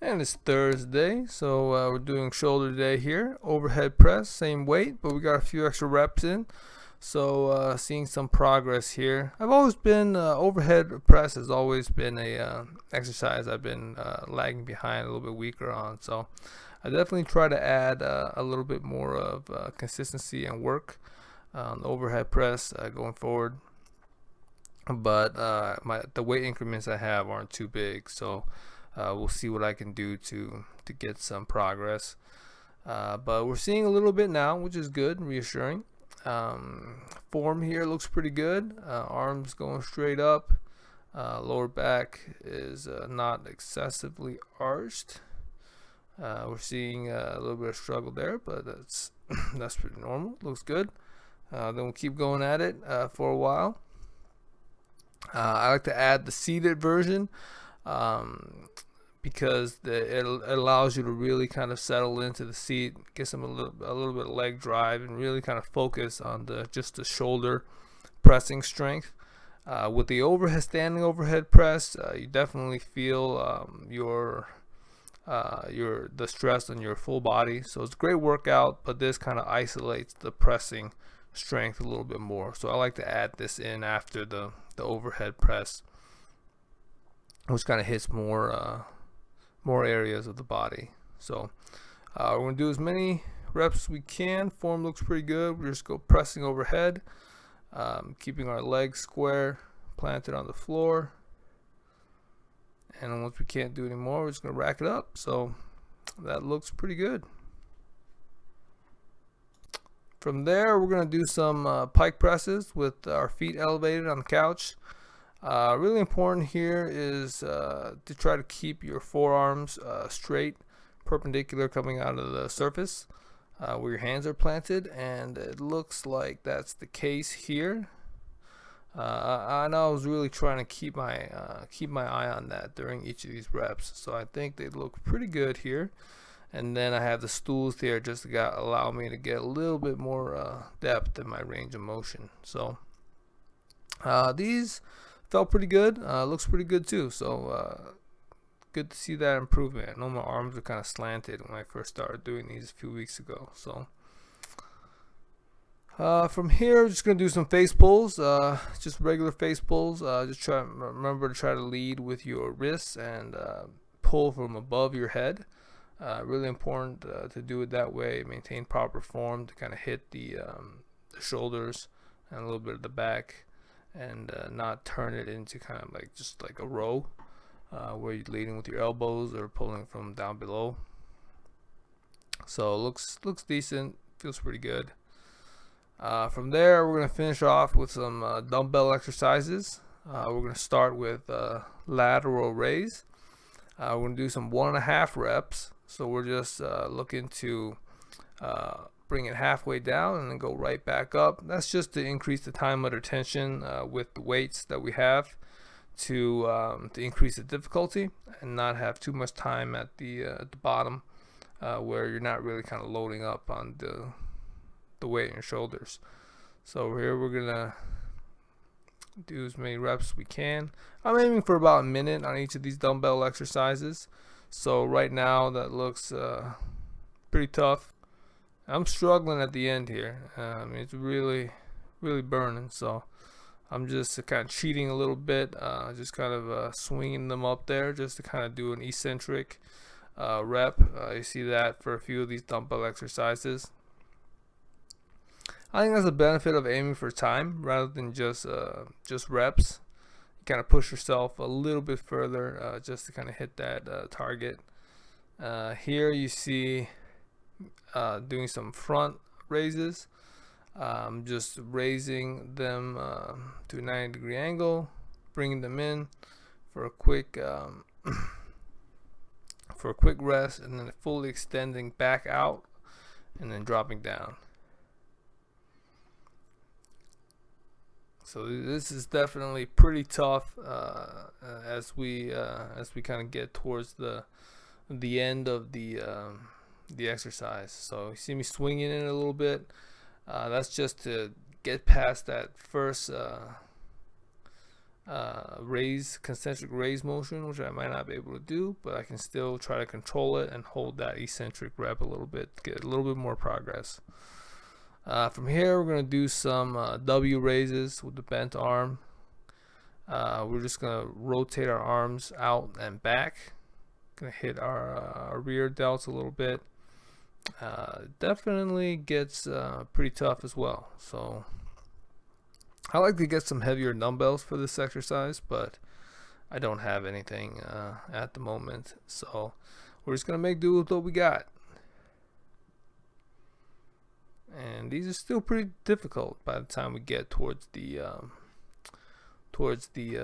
And it's Thursday, so we're doing shoulder day here. Overhead press, same weight, but we got a few extra reps in. So seeing some progress here. I've always been overhead press has always been a exercise I've been lagging behind, a little bit weaker on. So I definitely try to add a little bit more of consistency and work on the overhead press going forward. But the weight increments I have aren't too big, so we'll see what I can do to get some progress. But we're seeing a little bit now, which is good and reassuring. Form here looks pretty good. Arms going straight up. Lower back is not excessively arched. We're seeing a little bit of struggle there, but that's that's pretty normal. Looks good. Then we'll keep going at it for a while. I like to add the seated version because it allows you to really kind of settle into the seat, get a little bit of leg drive, and really kind of focus on just the shoulder pressing strength. With the standing overhead press, you definitely feel the stress on your full body. So it's a great workout, but this kind of isolates the pressing strength a little bit more. So I like to add this in after the overhead press, which kind of hits more areas of the body. So we're going to do as many reps as we can. Form looks pretty good. We just go pressing overhead, keeping our legs square, planted on the floor. And once we can't do anymore, we're just going to rack it up. So that looks pretty good. From there, we're going to do some pike presses with our feet elevated on the couch. Really important here is to try to keep your forearms straight, perpendicular coming out of the surface where your hands are planted, and it looks like that's the case here. I know I was really trying to keep my eye on that during each of these reps, so I think they look pretty good here. And then I have the stools there just to allow me to get a little bit more depth in my range of motion. So these felt pretty good. Looks pretty good too. So good to see that improvement. I know my arms were kind of slanted when I first started doing these a few weeks ago. So from here, we're just gonna do some face pulls. Just regular face pulls. Just remember to try to lead with your wrists and pull from above your head. Really important to do it that way. Maintain proper form to kind of hit the shoulders and a little bit of the back, and not turn it into kind of like just like a row where you're leading with your elbows or pulling from down below. So looks decent, feels pretty good. From there, we're gonna finish off with some dumbbell exercises. We're gonna start with lateral raise. We're gonna do some 1.5 reps. So we're just looking to bring it halfway down and then go right back up. That's just to increase the time under tension with the weights that we have to increase the difficulty and not have too much time at the bottom where you're not really kind of loading up on the weight in your shoulders. So here we're gonna do as many reps as we can. I'm aiming for about a minute on each of these dumbbell exercises. So right now that looks pretty tough. I'm struggling at the end here. It's really burning. So I'm just kind of cheating a little bit, just kind of swinging them up there just to kind of do an eccentric rep. You see that for a few of these dumbbell exercises. I think that's the benefit of aiming for time rather than just reps. You kind of push yourself a little bit further just to kind of hit that target. Here you see doing some front raises. Just raising them to a 90-degree angle, bringing them in for a quick rest, and then fully extending back out, and then dropping down. So this is definitely pretty tough as we kind of get towards the end of the exercise. So you see me swinging in a little bit. That's just to get past that first concentric raise motion, which I might not be able to do, but I can still try to control it and hold that eccentric rep a little bit to get a little bit more progress. From here, we're going to do some W raises with the bent arm. We're just going to rotate our arms out and back. Going to hit our rear delts a little bit. Definitely gets pretty tough as well. So I like to get some heavier dumbbells for this exercise, but I don't have anything at the moment. So we're just going to make do with what we got. And these are still pretty difficult by the time we get towards the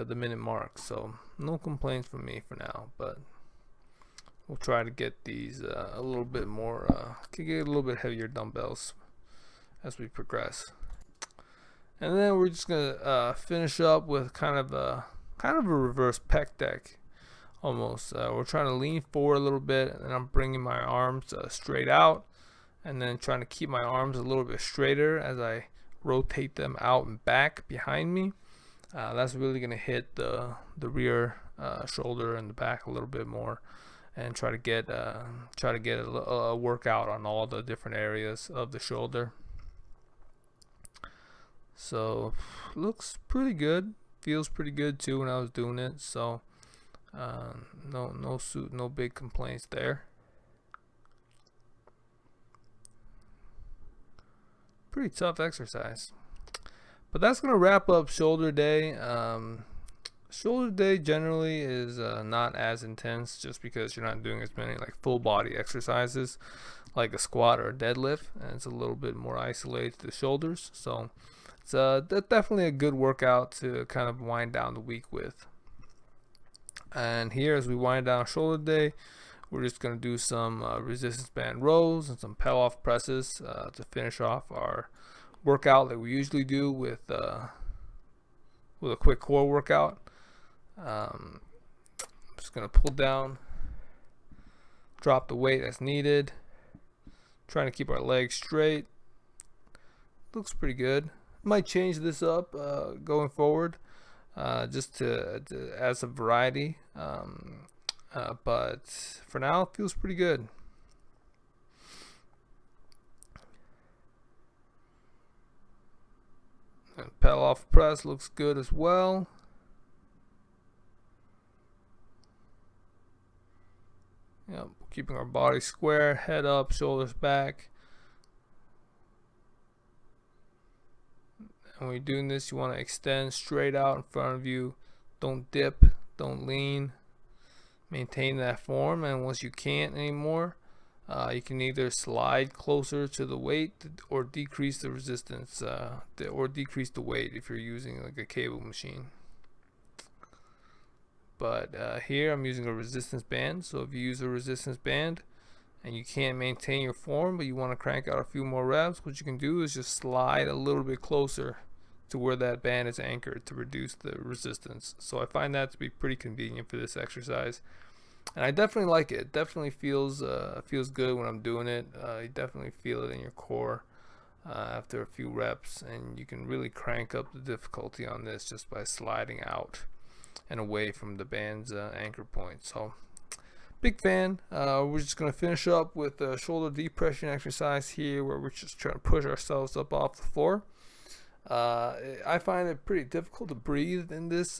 minute mark. So no complaints from me for now, but we'll try to get these a little bit more, get a little bit heavier dumbbells as we progress. And then we're just gonna finish up with kind of a reverse pec deck, almost. We're trying to lean forward a little bit, and I'm bringing my arms straight out, and then trying to keep my arms a little bit straighter as I rotate them out and back behind me. That's really gonna hit the rear shoulder and the back a little bit more, and try to get a workout on all the different areas of the shoulder. So looks pretty good, feels pretty good too when I was doing it. So no big complaints there. Pretty tough exercise. But that's gonna wrap up shoulder day. Shoulder day generally is not as intense, just because you're not doing as many like full body exercises like a squat or a deadlift, and it's a little bit more isolated to the shoulders. So it's definitely a good workout to kind of wind down the week with. And here, as we wind down shoulder day, we're just going to do some resistance band rows and some pedal off presses to finish off our workout that we usually do with a quick core workout. I'm just going to pull down, drop the weight as needed, trying to keep our legs straight. Looks pretty good. Might change this up going forward, just to add some variety, but for now it feels pretty good. And pedal off press looks good as well. Yep, keeping our body square, head up, shoulders back. And when you're doing this, you want to extend straight out in front of you. Don't dip, don't lean. Maintain that form, and once you can't anymore, you can either slide closer to the weight or decrease the resistance, or decrease the weight if you're using like a cable machine. But here I'm using a resistance band, so if you use a resistance band and you can't maintain your form but you want to crank out a few more reps, what you can do is just slide a little bit closer to where that band is anchored to reduce the resistance. So I find that to be pretty convenient for this exercise, and I definitely like it. It definitely feels good when I'm doing it. You definitely feel it in your core after a few reps, and you can really crank up the difficulty on this just by sliding out and away from the band's anchor point. So big fan. We're just going to finish up with a shoulder depression exercise here, where we're just trying to push ourselves up off the floor. I find it pretty difficult to breathe in this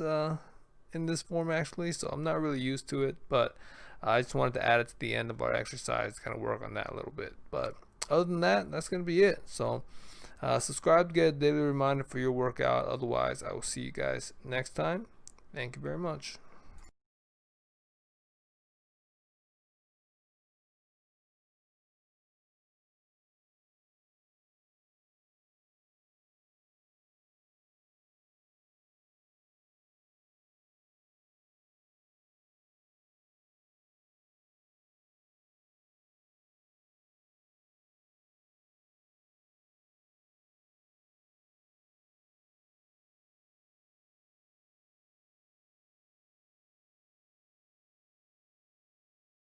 form actually, so I'm not really used to it, but I just wanted to add it to the end of our exercise to kind of work on that a little bit. But other than that, that's going to be it. So subscribe to get a daily reminder for your workout. Otherwise, I will see you guys next time. Thank you very much.